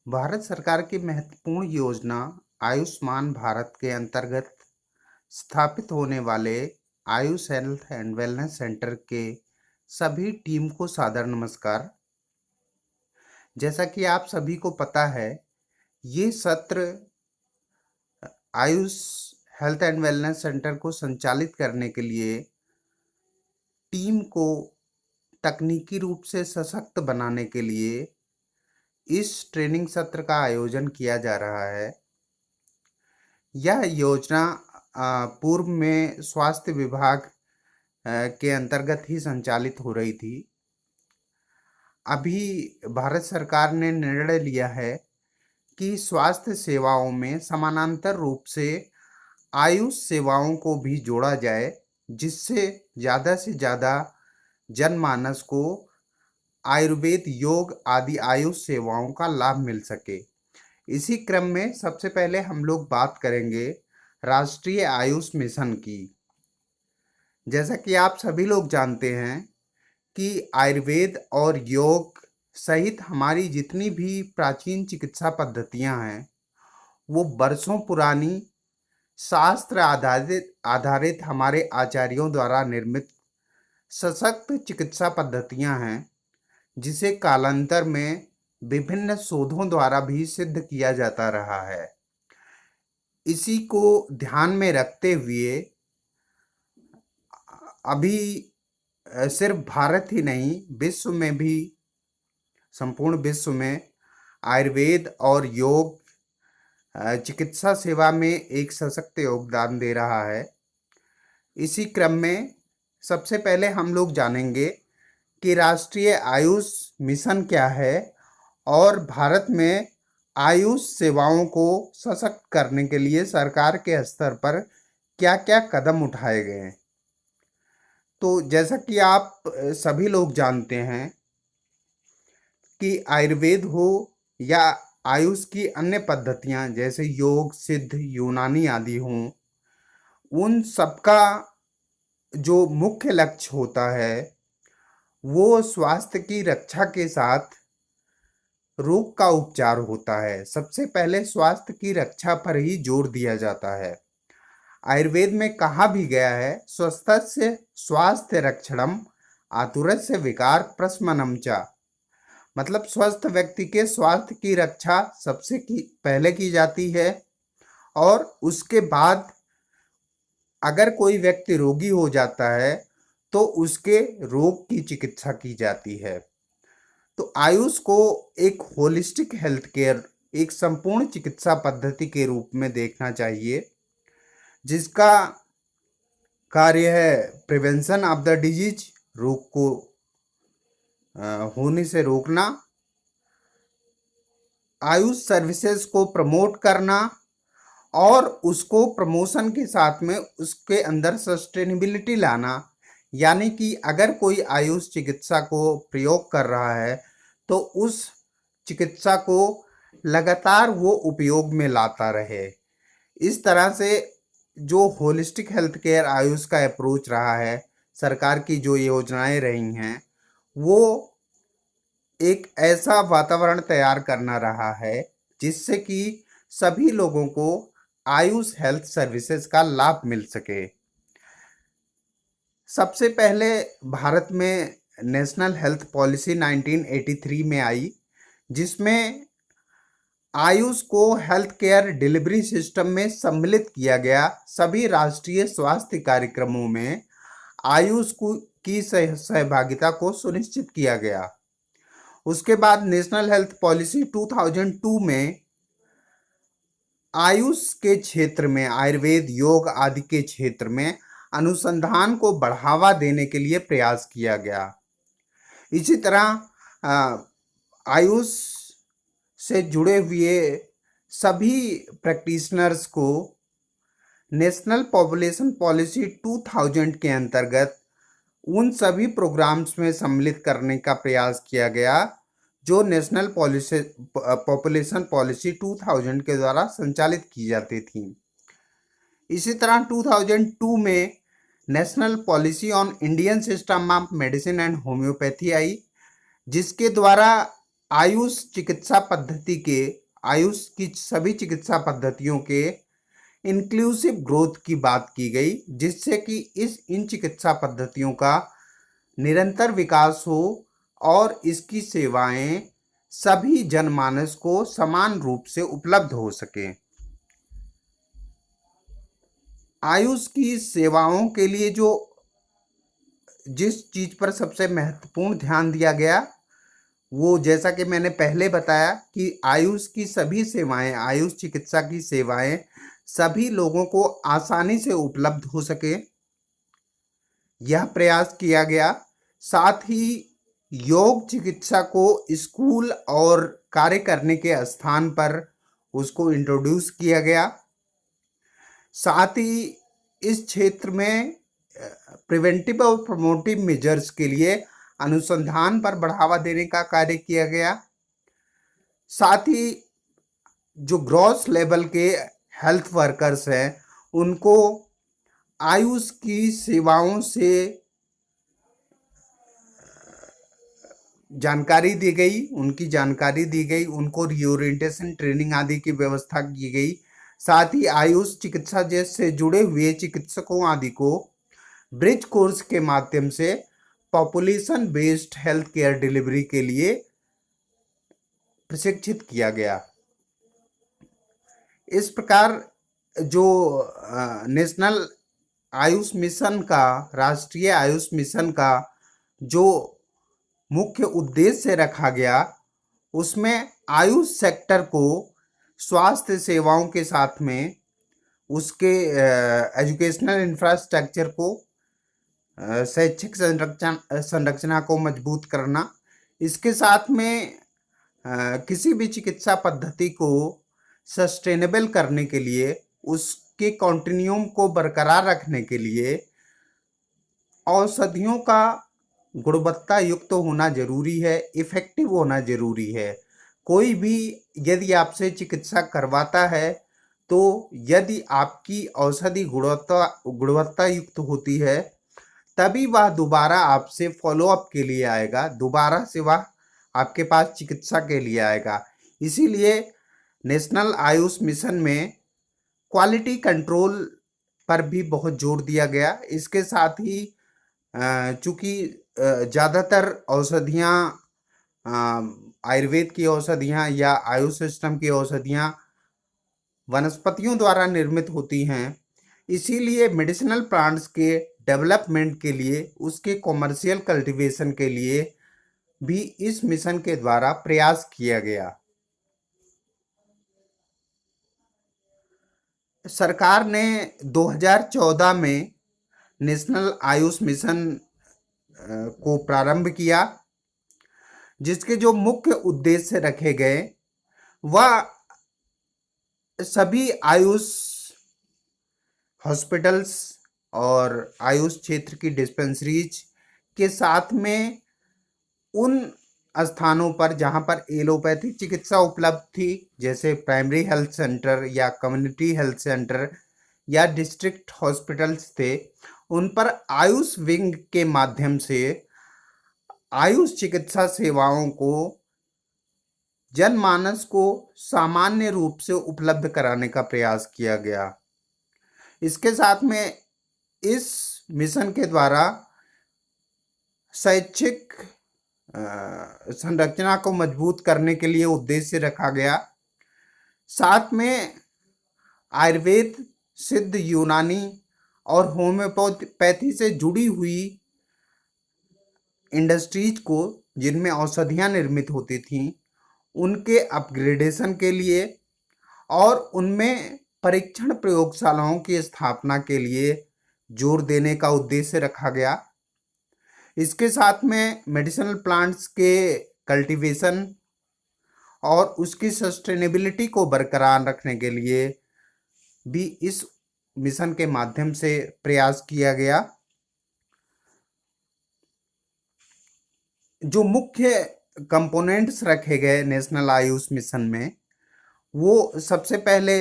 भारत सरकार की महत्वपूर्ण योजना आयुष्मान भारत के अंतर्गत स्थापित होने वाले Ayush health and wellness centre के सभी टीम को सादर नमस्कार। जैसा कि आप सभी को पता है, ये सत्र Ayush health and wellness centre को संचालित करने के लिए टीम को तकनीकी रूप से सशक्त बनाने के लिए इस ट्रेनिंग सत्र का आयोजन किया जा रहा है। यह योजना पूर्व में स्वास्थ्य विभाग के अंतर्गत ही संचालित हो रही थी। अभी भारत सरकार ने निर्णय लिया है कि स्वास्थ्य सेवाओं में समानांतर रूप से आयुष सेवाओं को भी जोड़ा जाए, जिससे ज़्यादा से ज़्यादा जनमानस को आयुर्वेद, योग आदि आयुष सेवाओं का लाभ मिल सके। इसी क्रम में सबसे पहले हम लोग बात करेंगे राष्ट्रीय आयुष मिशन की। जैसा कि आप सभी लोग जानते हैं कि आयुर्वेद और योग सहित हमारी जितनी भी प्राचीन चिकित्सा पद्धतियां हैं, वो बरसों पुरानी शास्त्र आधारित हमारे आचार्यों द्वारा निर्मित सशक्त चिकित्सा पद्धतियां हैं, जिसे कालांतर में विभिन्न शोधों द्वारा भी सिद्ध किया जाता रहा है। इसी को ध्यान में रखते हुए अभी सिर्फ भारत ही नहीं, विश्व में भी, संपूर्ण विश्व में आयुर्वेद और योग चिकित्सा सेवा में एक सशक्त योगदान दे रहा है। इसी क्रम में सबसे पहले हम लोग जानेंगे कि राष्ट्रीय आयुष मिशन क्या है और भारत में आयुष सेवाओं को सशक्त करने के लिए सरकार के स्तर पर क्या क्या कदम उठाए गए हैं। तो जैसा कि आप सभी लोग जानते हैं कि आयुर्वेद हो या आयुष की अन्य पद्धतियां जैसे योग, सिद्ध, यूनानी आदि हों, उन सबका जो मुख्य लक्ष्य होता है वो स्वास्थ्य की रक्षा के साथ रोग का उपचार होता है। सबसे पहले स्वास्थ्य की रक्षा पर ही जोर दिया जाता है। आयुर्वेद में कहा भी गया है, स्वस्थस्य स्वास्थ्य रक्षणम आतुरस्य विकार प्रशमनम च। मतलब स्वस्थ व्यक्ति के स्वास्थ्य की रक्षा सबसे पहले की जाती है और उसके बाद अगर कोई व्यक्ति रोगी हो जाता है तो उसके रोग की चिकित्सा की जाती है। तो आयुष को एक होलिस्टिक हेल्थ केयर, एक संपूर्ण चिकित्सा पद्धति के रूप में देखना चाहिए, जिसका कार्य है प्रिवेंशन ऑफ द डिजीज, रोग को होने से रोकना, आयुष सर्विसेज को प्रमोट करना और उसको प्रमोशन के साथ में उसके अंदर सस्टेनेबिलिटी लाना। यानी कि अगर कोई आयुष चिकित्सा को प्रयोग कर रहा है तो उस चिकित्सा को लगातार वो उपयोग में लाता रहे। इस तरह से जो होलिस्टिक हेल्थ केयर आयुष का अप्रोच रहा है, सरकार की जो योजनाएं रही हैं, वो एक ऐसा वातावरण तैयार करना रहा है जिससे कि सभी लोगों को आयुष हेल्थ सर्विसेज का लाभ मिल सके। सबसे पहले भारत में नेशनल हेल्थ पॉलिसी 1983 में आई, जिसमें आयुष को हेल्थ केयर डिलीवरी सिस्टम में सम्मिलित किया गया। सभी राष्ट्रीय स्वास्थ्य कार्यक्रमों में आयुष की सहभागिता को सुनिश्चित किया गया। उसके बाद नेशनल हेल्थ पॉलिसी 2002 में आयुष के क्षेत्र में, आयुर्वेद, योग आदि के क्षेत्र में अनुसंधान को बढ़ावा देने के लिए प्रयास किया गया। इसी तरह आयुष से जुड़े हुए सभी प्रैक्टिशनर्स को नेशनल पॉपुलेशन पॉलिसी 2000 के अंतर्गत उन सभी प्रोग्राम्स में सम्मिलित करने का प्रयास किया गया जो नेशनल पॉपुलेशन पॉलिसी 2000 के द्वारा संचालित की जाती थी। इसी तरह 2002 में national policy on Indian system of medicine and homoeopathy आई, जिसके द्वारा आयुष चिकित्सा पद्धति के आयुष की सभी चिकित्सा पद्धतियों के इंक्लूसिव ग्रोथ की बात की गई, जिससे कि इन चिकित्सा पद्धतियों का निरंतर विकास हो और इसकी सेवाएं सभी जनमानस को समान रूप से उपलब्ध हो सके। आयुष की सेवाओं के लिए जिस चीज पर सबसे महत्वपूर्ण ध्यान दिया गया, वो जैसा कि मैंने पहले बताया कि आयुष की सभी सेवाएं, आयुष चिकित्सा की सेवाएं सभी लोगों को आसानी से उपलब्ध हो सके, यह प्रयास किया गया। साथ ही योग चिकित्सा को स्कूल और कार्य करने के स्थान पर उसको इंट्रोड्यूस किया गया। साथ ही इस क्षेत्र में प्रिवेंटिव और प्रमोटिव मेजर्स के लिए अनुसंधान पर बढ़ावा देने का कार्य किया गया। साथ ही जो ग्रॉस लेवल के हेल्थ वर्कर्स हैं उनको आयुष की सेवाओं से जानकारी दी गई, उनकी जानकारी दी गई, उनको रीओरिएंटेशन ट्रेनिंग आदि की व्यवस्था की गई। साथ ही आयुष चिकित्सा से जुड़े हुए चिकित्सकों आदि को ब्रिज कोर्स के माध्यम से population based health care delivery के लिए प्रशिक्षित किया गया। इस प्रकार जो नेशनल आयुष मिशन का, राष्ट्रीय आयुष मिशन का जो मुख्य उद्देश्य रखा गया, उसमें आयुष सेक्टर को स्वास्थ्य सेवाओं के साथ में उसके एजुकेशनल इंफ्रास्ट्रक्चर को, शैक्षिक संरचना को मजबूत करना, इसके साथ में किसी भी चिकित्सा पद्धति को सस्टेनेबल करने के लिए, उसके कॉन्टिन्यूम को बरकरार रखने के लिए औषधियों का गुणवत्ता युक्त होना जरूरी है, इफेक्टिव होना जरूरी है। कोई भी यदि आपसे चिकित्सा करवाता है तो यदि आपकी औषधि गुणवत्ता युक्त होती है तभी वह दोबारा आपसे फॉलोअप के लिए आएगा, दोबारा से वह आपके पास चिकित्सा के लिए आएगा। इसीलिए नेशनल आयुष मिशन में क्वालिटी कंट्रोल पर भी बहुत जोर दिया गया। इसके साथ ही चूँकि ज़्यादातर औषधियाँ, आयुर्वेद की औषधियाँ या आयुष सिस्टम की औषधियाँ वनस्पतियों द्वारा निर्मित होती हैं, इसीलिए मेडिसिनल प्लांट्स के डेवलपमेंट के लिए, उसके कॉमर्शियल कल्टीवेशन के लिए भी इस मिशन के द्वारा प्रयास किया गया। सरकार ने 2014 में नेशनल आयुष मिशन को प्रारंभ किया, जिसके जो मुख्य उद्देश्य रखे गए वह सभी आयुष हॉस्पिटल्स और आयुष क्षेत्र की डिस्पेंसरीज के साथ में उन स्थानों पर जहां पर एलोपैथिक चिकित्सा उपलब्ध थी, जैसे प्राइमरी हेल्थ सेंटर या कम्युनिटी हेल्थ सेंटर या डिस्ट्रिक्ट हॉस्पिटल्स थे, उन पर आयुष विंग के माध्यम से आयुष चिकित्सा सेवाओं को जनमानस को सामान्य रूप से उपलब्ध कराने का प्रयास किया गया। इसके साथ में इस मिशन के द्वारा शैक्षिक संरचना को मजबूत करने के लिए उद्देश्य रखा गया। साथ में आयुर्वेद, सिद्ध, यूनानी और होम्योपैथी से जुड़ी हुई इंडस्ट्रीज को, जिनमें औषधियाँ निर्मित होती थीं, उनके अपग्रेडेशन के लिए और उनमें परीक्षण प्रयोगशालाओं की स्थापना के लिए जोर देने का उद्देश्य रखा गया। इसके साथ में मेडिसिनल प्लांट्स के कल्टीवेशन और उसकी सस्टेनेबिलिटी को बरकरार रखने के लिए भी इस मिशन के माध्यम से प्रयास किया गया। जो मुख्य कंपोनेंट्स रखे गए नेशनल आयुष मिशन में, वो सबसे पहले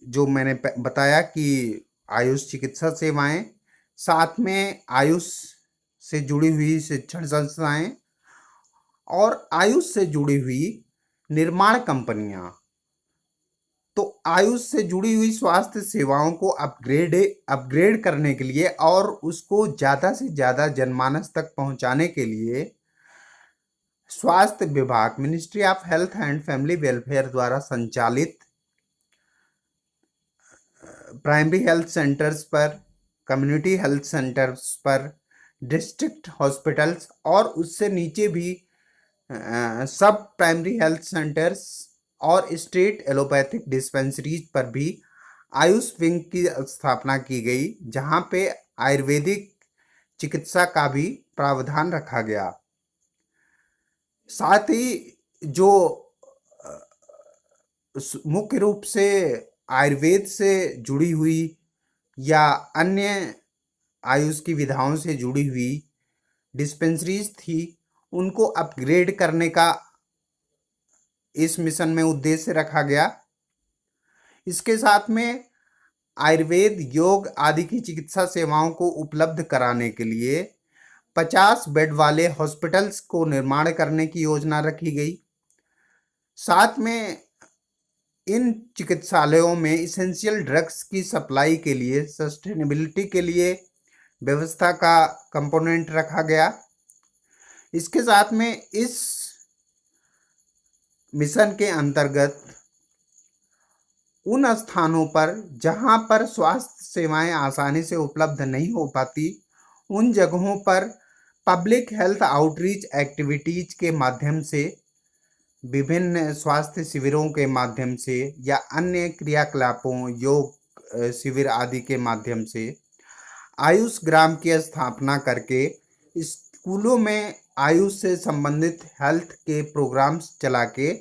जो मैंने बताया कि आयुष चिकित्सा सेवाएं, साथ में आयुष से जुड़ी हुई शिक्षण संस्थाएं और आयुष से जुड़ी हुई निर्माण कंपनियां। तो आयुष से जुड़ी हुई स्वास्थ्य सेवाओं को अपग्रेड करने के लिए और उसको ज़्यादा से ज़्यादा जनमानस तक पहुंचाने के लिए स्वास्थ्य विभाग, ministry of health and family welfare द्वारा संचालित प्राइमरी हेल्थ सेंटर्स पर, कम्युनिटी हेल्थ सेंटर्स पर, डिस्ट्रिक्ट हॉस्पिटल्स और उससे नीचे भी सब प्राइमरी हेल्थ सेंटर्स और स्टेट एलोपैथिक डिस्पेंसरीज पर भी आयुष विंग की स्थापना की गई, जहां पे आयुर्वेदिक चिकित्सा का भी प्रावधान रखा गया। साथ ही जो मुख्य रूप से आयुर्वेद से जुड़ी हुई या अन्य आयुष की विधाओं से जुड़ी हुई डिस्पेंसरीज थी, उनको अपग्रेड करने का इस मिशन में उद्देश्य रखा गया। इसके साथ में आयुर्वेद, योग आदि की चिकित्सा सेवाओं को उपलब्ध कराने के लिए 50 बेड वाले हॉस्पिटल्स को निर्माण करने की योजना रखी गई। साथ में इन चिकित्सालयों में इसेंशियल ड्रग्स की सप्लाई के लिए, सस्टेनेबिलिटी के लिए व्यवस्था का कंपोनेंट रखा गया। इसके साथ में इस मिशन के अंतर्गत उन स्थानों पर जहां पर स्वास्थ्य सेवाएं आसानी से उपलब्ध नहीं हो पाती, उन जगहों पर पब्लिक हेल्थ आउटरीच एक्टिविटीज के माध्यम से, विभिन्न स्वास्थ्य शिविरों के माध्यम से या अन्य क्रियाकलापों, योग शिविर आदि के माध्यम से आयुष ग्राम की स्थापना करके स्कूलों में आयुष से संबंधित हेल्थ के प्रोग्राम्स चला के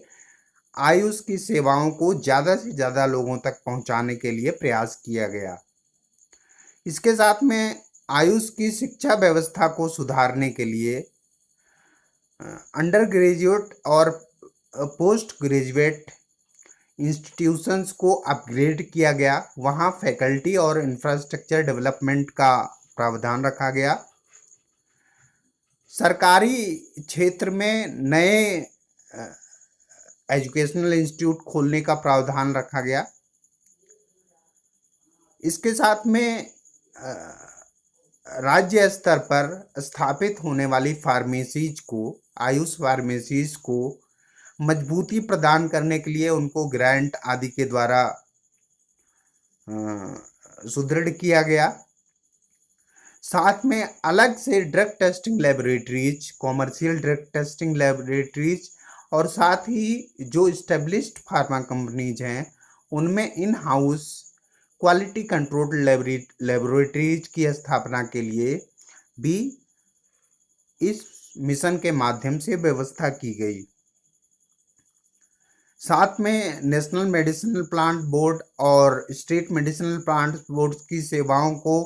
आयुष की सेवाओं को ज़्यादा से ज़्यादा लोगों तक पहुंचाने के लिए प्रयास किया गया। इसके साथ में आयुष की शिक्षा व्यवस्था को सुधारने के लिए अंडर ग्रेजुएट और पोस्ट ग्रेजुएट इंस्टीट्यूशंस को अपग्रेड किया गया। वहाँ फैकल्टी और इंफ्रास्ट्रक्चर डेवलपमेंट का प्रावधान रखा गया। सरकारी क्षेत्र में नए एजुकेशनल इंस्टीट्यूट खोलने का प्रावधान रखा गया। इसके साथ में राज्य स्तर पर स्थापित होने वाली फार्मेसीज को, आयुष फार्मेसीज को मजबूती प्रदान करने के लिए उनको ग्रांट आदि के द्वारा सुदृढ़ किया गया। साथ में अलग से drug testing laboratories, commercial drug testing laboratories और साथ ही जो इस्टेब्लिश्ड फार्मा कंपनीज हैं उनमें in house quality control laboratories की स्थापना के लिए भी इस मिशन के माध्यम से व्यवस्था की गई। साथ में नेशनल मेडिसिनल प्लांट बोर्ड और स्टेट मेडिसिनल प्लांट बोर्ड की सेवाओं को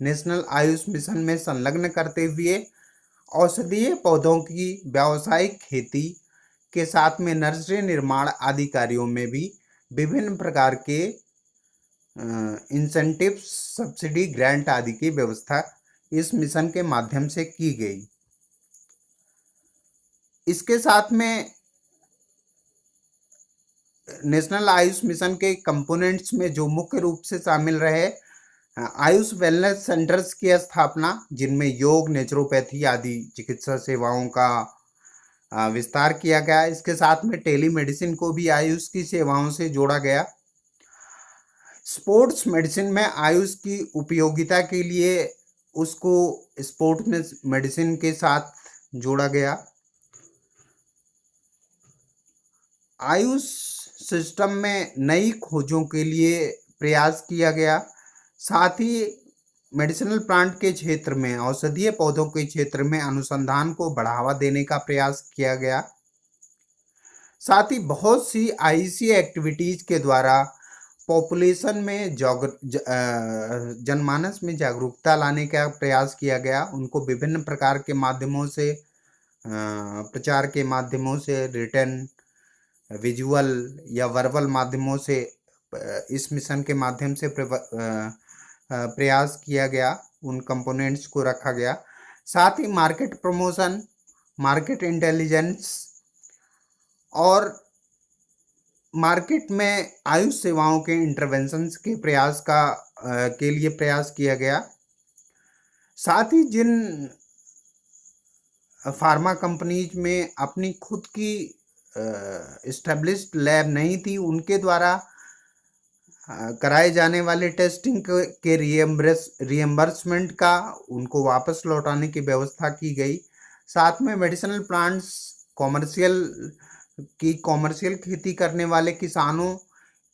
नेशनल आयुष मिशन में संलग्न करते हुए औषधीय पौधों की व्यावसायिक खेती के साथ में नर्सरी निर्माण आदि कार्यों में भी विभिन्न प्रकार के इंसेंटिव, सब्सिडी, ग्रांट आदि की व्यवस्था इस मिशन के माध्यम से की गई। इसके साथ में नेशनल आयुष मिशन के कंपोनेंट्स में जो मुख्य रूप से शामिल रहे, आयुष वेलनेस सेंटर्स की स्थापना, जिनमें योग, नेचुरोपैथी आदि चिकित्सा सेवाओं का विस्तार किया गया। इसके साथ में टेलीमेडिसिन को भी आयुष की सेवाओं से जोड़ा गया। स्पोर्ट्स मेडिसिन में आयुष की उपयोगिता के लिए उसको स्पोर्ट्स मेडिसिन के साथ जोड़ा गया। आयुष सिस्टम में नई खोजों के लिए प्रयास किया गया। साथ ही मेडिसिनल प्लांट के क्षेत्र में, औषधीय पौधों के क्षेत्र में अनुसंधान को बढ़ावा देने का प्रयास किया गया। साथ ही बहुत सी आईसी एक्टिविटीज के द्वारा पॉपुलेशन में जनमानस में जागरूकता लाने का प्रयास किया गया। उनको विभिन्न प्रकार के माध्यमों से, प्रचार के माध्यमों से, रिटन, विजुअल या वर्बल माध्यमों से इस मिशन के माध्यम से प्रयास किया गया, उन कंपोनेंट्स को रखा गया। साथ ही मार्केट प्रमोशन मार्केट इंटेलिजेंस और मार्केट में आयुष सेवाओं के इंटरवेंशंस के के लिए प्रयास किया गया। साथ ही जिन फार्मा कंपनीज में अपनी खुद की इस्टेब्लिश्ड लैब नहीं थी, उनके द्वारा कराए जाने वाले टेस्टिंग के रिएम्बर्समेंट का उनको वापस लौटाने की व्यवस्था की गई। साथ में मेडिसिनल प्लांट्स कॉमर्शियल खेती करने वाले किसानों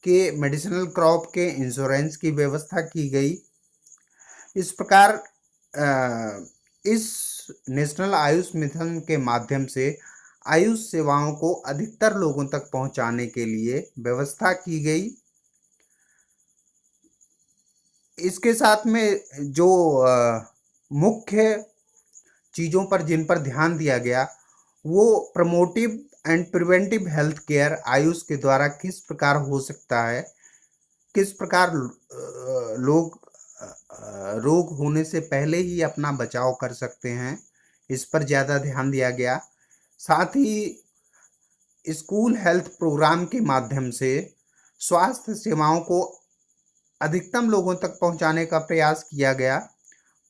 के मेडिसिनल क्रॉप के इंश्योरेंस की व्यवस्था की गई। इस प्रकार इस नेशनल आयुष मिशन के माध्यम से आयुष सेवाओं को अधिकतर लोगों तक पहुंचाने के लिए व्यवस्था की गई। इसके साथ में जो मुख्य चीज़ों पर जिन पर ध्यान दिया गया वो promotive and preventive health care Ayush के द्वारा किस प्रकार हो सकता है, किस प्रकार लोग रोग होने से पहले ही अपना बचाव कर सकते हैं, इस पर ज़्यादा ध्यान दिया गया। साथ ही स्कूल हेल्थ प्रोग्राम के माध्यम से स्वास्थ्य सेवाओं को अधिकतम लोगों तक पहुंचाने का प्रयास किया गया।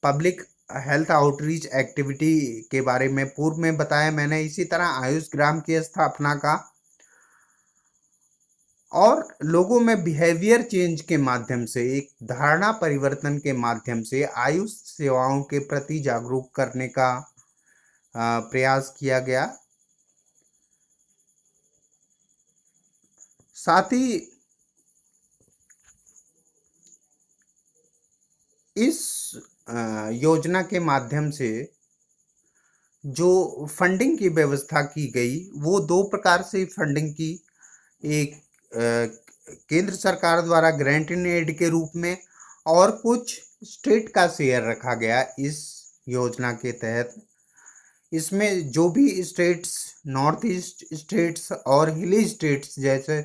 पब्लिक हेल्थ आउटरीच एक्टिविटी के बारे में पूर्व में बताया मैंने। इसी तरह आयुष ग्राम की स्थापना का और लोगों में बिहेवियर चेंज के माध्यम से, एक धारणा परिवर्तन के माध्यम से आयुष सेवाओं के प्रति जागरूक करने का प्रयास किया गया। साथ ही इस योजना के माध्यम से जो फंडिंग की व्यवस्था की गई वो दो प्रकार से फंडिंग की, एक केंद्र सरकार द्वारा ग्रांट इन एड के रूप में और कुछ स्टेट का शेयर रखा गया इस योजना के तहत। इसमें जो भी स्टेट्स, नॉर्थ ईस्ट स्टेट्स और हिली स्टेट्स जैसे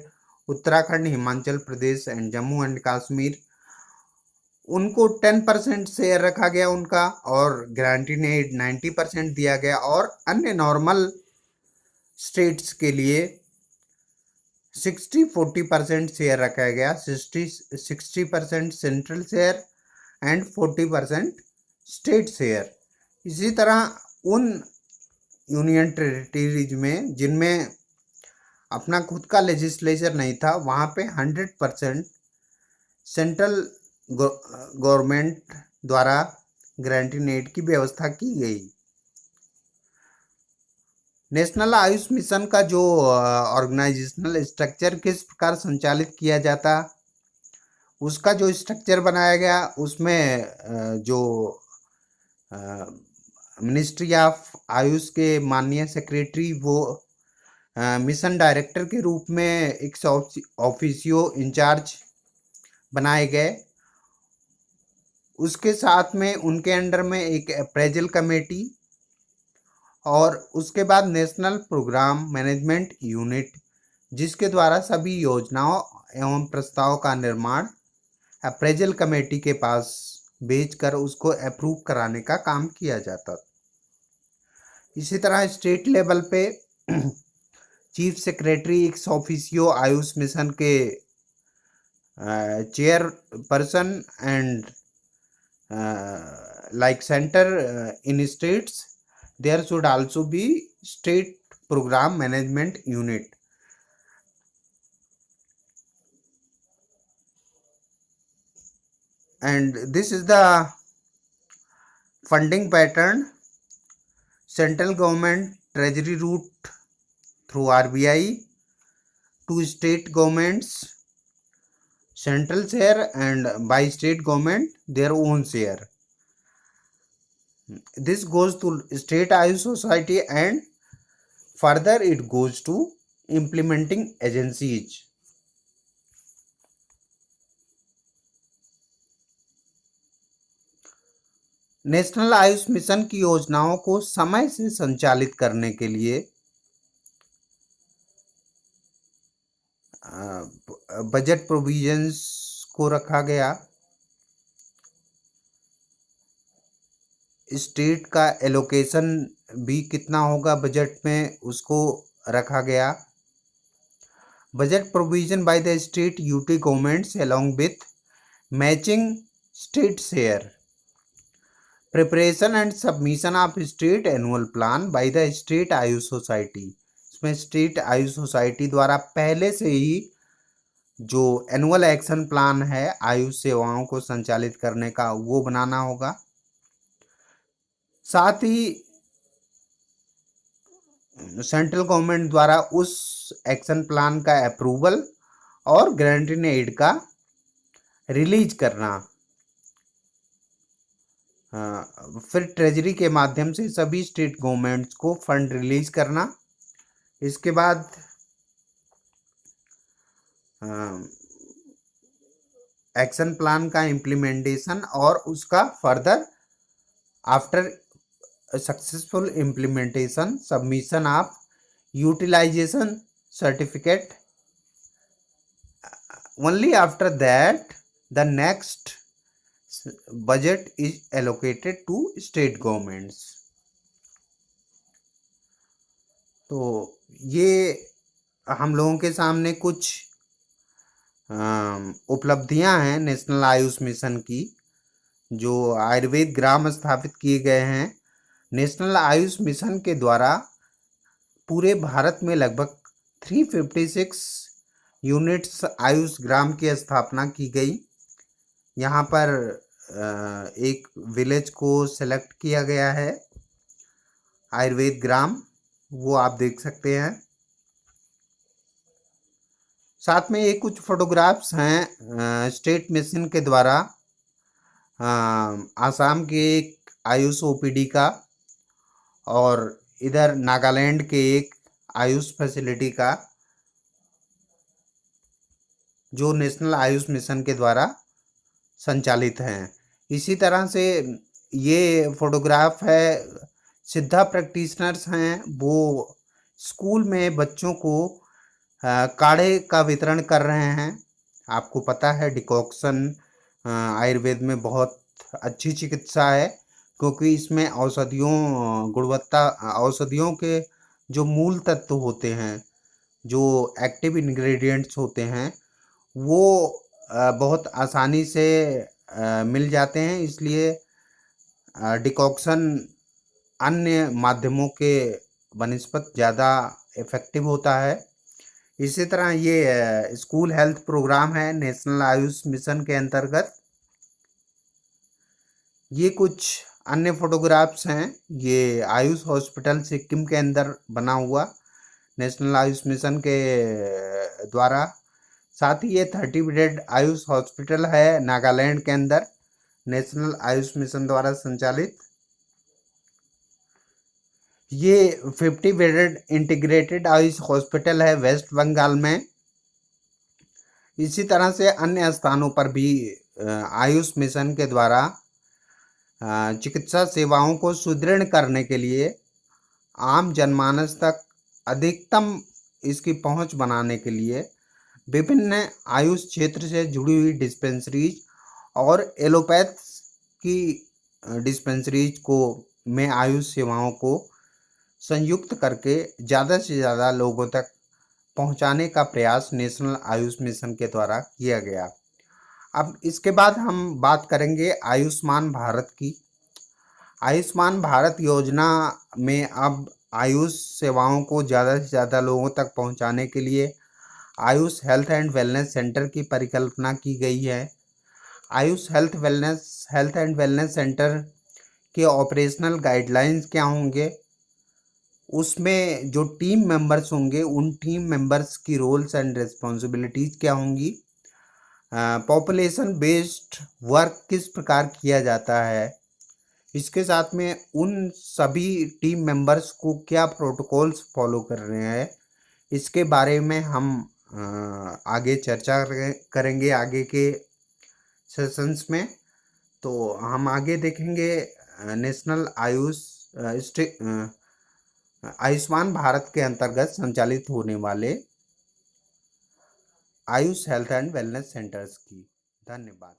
उत्तराखंड, हिमाचल प्रदेश एंड जम्मू एंड कश्मीर, उनको 10% शेयर रखा गया उनका, और ग्रांट इन एड 90% दिया गया। और अन्य नॉर्मल स्टेट्स के लिए 60-40% शेयर रखा गया। 60% central share and 40% state share. इसी तरह उन यूनियन टेरिटरीज में जिनमें अपना खुद का लेजिस्लेचर नहीं था, वहाँ पे 100% सेंट्रल गवर्नमेंट द्वारा ग्रांट इन एड की व्यवस्था की गई। नेशनल आयुष मिशन का जो ऑर्गेनाइजेशनल स्ट्रक्चर किस प्रकार संचालित किया जाता, उसका जो स्ट्रक्चर बनाया गया, उसमें जो मिनिस्ट्री ऑफ आयुष के माननीय सेक्रेटरी वो मिशन डायरेक्टर के रूप में एक ऑफिसियो इंचार्ज बनाए गए। उसके साथ में उनके अंडर में एक अप्रेजल कमेटी और उसके बाद नेशनल प्रोग्राम मैनेजमेंट यूनिट, जिसके द्वारा सभी योजनाओं एवं प्रस्ताव का निर्माण अप्रेजल कमेटी के पास भेजकर उसको अप्रूव कराने का काम किया जाता। इसी तरह स्टेट लेवल पे chief secretary ex officio Ayush mission के chairperson and like center in states, there should also be state program management unit. And this is the funding pattern. Central government treasury route through RBI, to state governments central share, and by state government their own share. This goes to state Ayush society and further it goes to implementing agencies. National Ayush mission की योजनाओं को समय से संचालित करने के लिए budget provisions को रखा गया। स्टेट का एलोकेशन भी कितना होगा बजट में उसको रखा गया। Budget provision by the state UT governments along with matching state share, preparation and submission of state annual plan by the state Ayush society. इसमें स्टेट आयुष सोसाइटी द्वारा पहले से ही जो एनुअल एक्शन प्लान है आयुष सेवाओं को संचालित करने का वो बनाना होगा। साथ ही सेंट्रल गवर्नमेंट द्वारा उस एक्शन प्लान का अप्रूवल और गारंटी एड का रिलीज करना, फिर ट्रेजरी के माध्यम से सभी स्टेट गवर्नमेंट्स को फंड रिलीज करना। इसके बाद एक्शन प्लान का इम्प्लीमेंटेशन और उसका further after successful implementation submission of utilisation certificate. Only after that the next budget is allocated to state governments. तो ये हम लोगों के सामने कुछ उपलब्धियां हैं नेशनल आयुष मिशन की, जो आयुर्वेद ग्राम स्थापित किए गए हैं। नेशनल आयुष मिशन के द्वारा पूरे भारत में लगभग 356 यूनिट्स आयुष ग्राम की स्थापना की गई। यहाँ पर एक विलेज को सेलेक्ट किया गया है आयुर्वेद ग्राम, वो आप देख सकते हैं। साथ में ये कुछ फोटोग्राफ्स हैं स्टेट मिशन के द्वारा आसाम के एक आयुष ओपीडी का और इधर नागालैंड के एक आयुष फैसिलिटी का, जो नेशनल आयुष मिशन के द्वारा संचालित हैं। इसी तरह से ये फोटोग्राफ है सिद्धा प्रैक्टिशनर्स हैं, वो स्कूल में बच्चों को काढ़े का वितरण कर रहे हैं। आपको पता है डिकॉक्शन आयुर्वेद में बहुत अच्छी चिकित्सा है, क्योंकि इसमें औषधियों के जो मूल तत्व होते हैं, जो एक्टिव इंग्रेडिएंट्स होते हैं, वो बहुत आसानी से मिल जाते हैं। इसलिए डिकॉक्शन अन्य माध्यमों के बनिस्पत ज़्यादा इफ़ेक्टिव होता है। इसी तरह ये स्कूल हेल्थ प्रोग्राम है नेशनल आयुष मिशन के अंतर्गत। ये कुछ अन्य फोटोग्राफ्स हैं, ये आयुष हॉस्पिटल सिक्किम के अंदर बना हुआ नेशनल आयुष मिशन के द्वारा। साथ ही ये 30 बेडेड आयुष हॉस्पिटल है नागालैंड के अंदर नेशनल आयुष मिशन द्वारा संचालित। ये 50 बेडेड इंटीग्रेटेड आयुष हॉस्पिटल है वेस्ट बंगाल में। इसी तरह से अन्य स्थानों पर भी आयुष मिशन के द्वारा चिकित्सा सेवाओं को सुदृढ़ करने के लिए आम जनमानस तक अधिकतम इसकी पहुंच बनाने के लिए विभिन्न आयुष क्षेत्र से जुड़ी हुई डिस्पेंसरीज और एलोपैथ की डिस्पेंसरीज को में आयुष सेवाओं को संयुक्त करके ज़्यादा से ज़्यादा लोगों तक पहुंचाने का प्रयास नेशनल आयुष मिशन के द्वारा किया गया। अब इसके बाद हम बात करेंगे आयुष्मान भारत की। आयुष्मान भारत योजना में अब आयुष सेवाओं को ज़्यादा से ज़्यादा लोगों तक पहुंचाने के लिए Ayush health and wellness centre की परिकल्पना की गई है। Ayush health and wellness centre के ऑपरेशनल गाइडलाइंस क्या होंगे, उसमें जो टीम मेंबर्स होंगे उन टीम मेंबर्स की रोल्स एंड रिस्पॉन्सिबिलिटीज़ क्या होंगी, पॉपुलेशन बेस्ड वर्क किस प्रकार किया जाता है, इसके साथ में उन सभी टीम मेंबर्स को क्या प्रोटोकॉल्स फॉलो कर रहे हैं, इसके बारे में हम आगे चर्चा करेंगे आगे के सेशंस में। तो हम आगे देखेंगे नेशनल आयुष्मान भारत के अंतर्गत संचालित होने वाले Ayush health and wellness centres की। धन्यवाद।